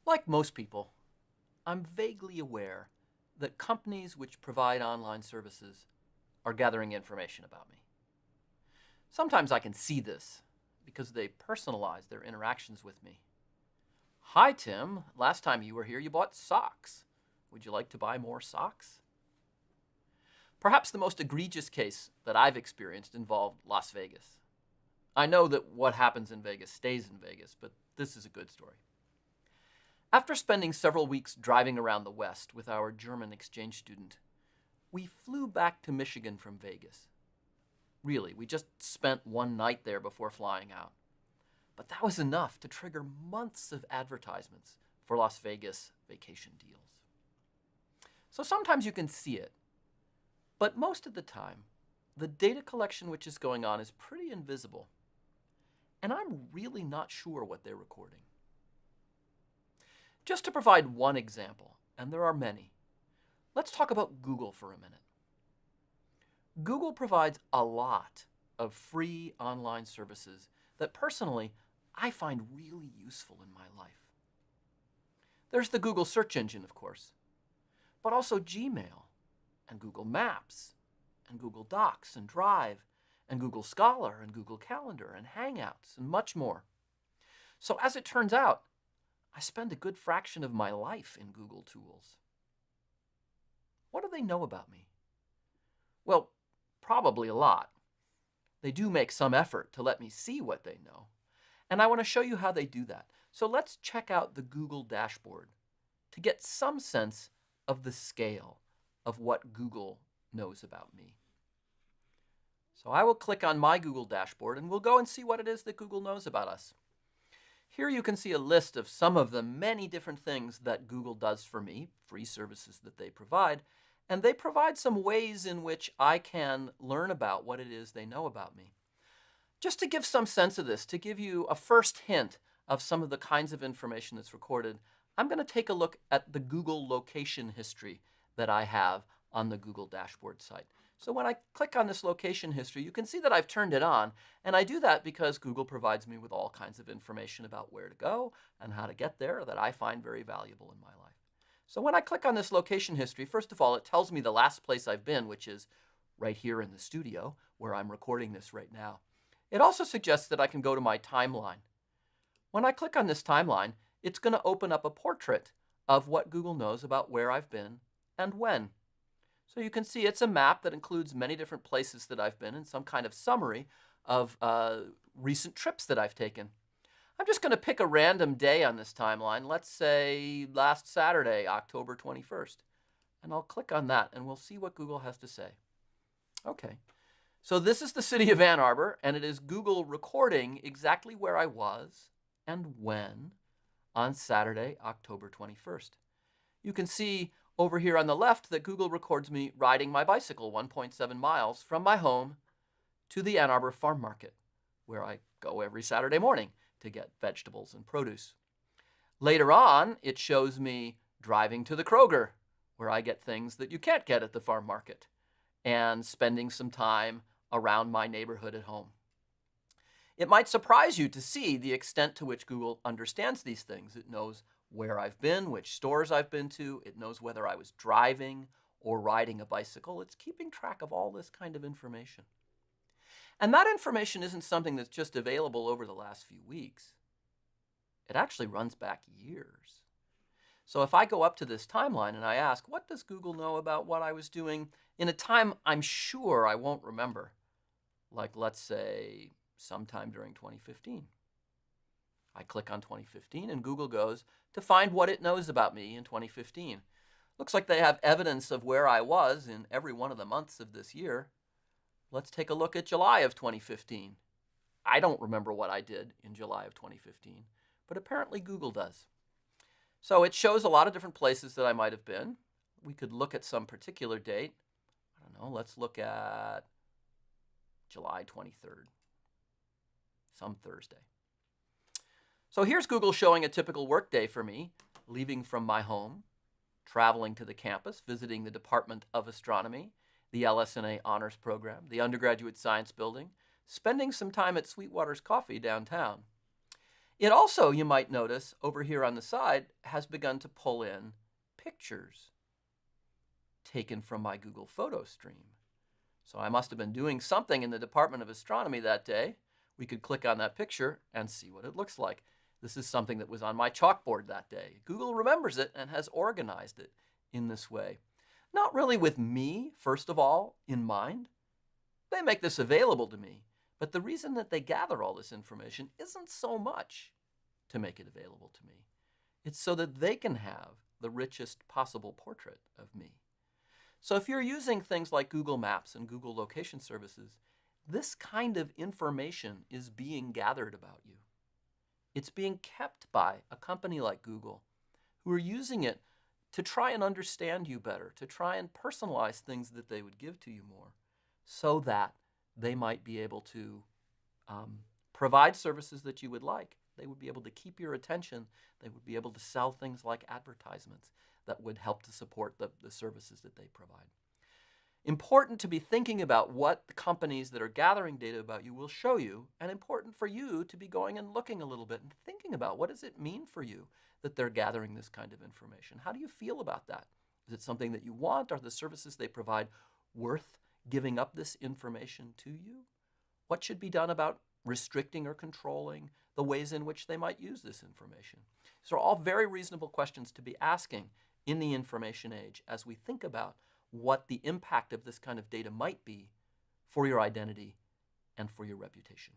Like most people, I'm vaguely aware that companies which provide online services are gathering information about me. Sometimes I can see this because they personalize their interactions with me. Hi, Tim. Last time you were here, you bought socks. Would you like to buy more socks? Perhaps the most egregious case that I've experienced involved Las Vegas. I know that what happens in Vegas stays in Vegas, but this is a good story. After spending several weeks driving around the West with our German exchange student, we flew back to Michigan from Vegas. Really, we just spent one night there before flying out. But that was enough to trigger months of advertisements for Las Vegas vacation deals. So sometimes you can see it, but most of the time, the data collection which is going on is pretty invisible. And I'm really not sure what they're recording. Just to provide one example, and there are many, let's talk about Google for a minute. Google provides a lot of free online services that personally I find really useful in my life. There's the Google search engine, of course, but also Gmail and Google Maps and Google Docs and Drive and Google Scholar and Google Calendar and Hangouts and much more. So as it turns out, I spend a good fraction of my life in Google tools. What do they know about me? Well, probably a lot. They do make some effort to let me see what they know, and I want to show you how they do that. So let's check out the Google dashboard to get some sense of the scale of what Google knows about me. So I will click on my Google dashboard and we'll go and see what it is that Google knows about us. Here you can see a list of some of the many different things that Google does for me, free services that they provide, and they provide some ways in which I can learn about what it is they know about me. Just to give some sense of this, to give you a first hint of some of the kinds of information that's recorded, I'm going to take a look at the Google location history that I have on the Google dashboard site. So when I click on this location history, you can see that I've turned it on, and I do that because Google provides me with all kinds of information about where to go and how to get there that I find very valuable in my life. So when I click on this location history, first of all, it tells me the last place I've been, which is right here in the studio where I'm recording this right now. It also suggests that I can go to my timeline. When I click on this timeline, it's going to open up a portrait of what Google knows about where I've been and when. So you can see it's a map that includes many different places that I've been and some kind of summary of recent trips that I've taken. I'm just going to pick a random day on this timeline. Let's say last Saturday, October 21st. And I'll click on that and we'll see what Google has to say. Okay. So this is the city of Ann Arbor, and it is Google recording exactly where I was and when on Saturday, October 21st. You can see over here on the left that Google records me riding my bicycle 1.7 miles from my home to the Ann Arbor Farm Market, where I go every Saturday morning to get vegetables and produce. Later on, it shows me driving to the Kroger, where I get things that you can't get at the farm market, and spending some time around my neighborhood at home. It might surprise you to see the extent to which Google understands these things. It knows where I've been, which stores I've been to. It knows whether I was driving or riding a bicycle. It's keeping track of all this kind of information. And that information isn't something that's just available over the last few weeks. It actually runs back years. So if I go up to this timeline and I ask, what does Google know about what I was doing in a time I'm sure I won't remember? Like, let's say, sometime during 2015. I click on 2015 and Google goes to find what it knows about me in 2015. Looks like they have evidence of where I was in every one of the months of this year. Let's take a look at July of 2015. I don't remember what I did in July of 2015, but apparently Google does. So it shows a lot of different places that I might have been. We could look at some particular date. I don't know, let's look at July 23rd, some Thursday. So here's Google showing a typical workday for me, leaving from my home, traveling to the campus, visiting the Department of Astronomy, the LS&A Honors Program, the Undergraduate Science Building, spending some time at Sweetwater's Coffee downtown. It also, you might notice, over here on the side, has begun to pull in pictures taken from my Google photo stream. So I must have been doing something in the Department of Astronomy that day. We could click on that picture and see what it looks like. This is something that was on my chalkboard that day. Google remembers it and has organized it in this way. Not really with me, first of all, in mind. They make this available to me, but the reason that they gather all this information isn't so much to make it available to me. It's so that they can have the richest possible portrait of me. So if you're using things like Google Maps and Google location services, this kind of information is being gathered about you. It's being kept by a company like Google, who are using it to try and understand you better, to try and personalize things that they would give to you more, so that they might be able to provide services that you would like. They would be able to keep your attention. They would be able to sell things like advertisements that would help to support the services that they provide. Important to be thinking about what the companies that are gathering data about you will show you, and important for you to be going and looking a little bit and thinking about what does it mean for you that they're gathering this kind of information. How do you feel about that? Is it something that you want? Are the services they provide worth giving up this information to you? What should be done about restricting or controlling the ways in which they might use this information? These are all very reasonable questions to be asking in the information age as we think about what the impact of this kind of data might be for your identity and for your reputation.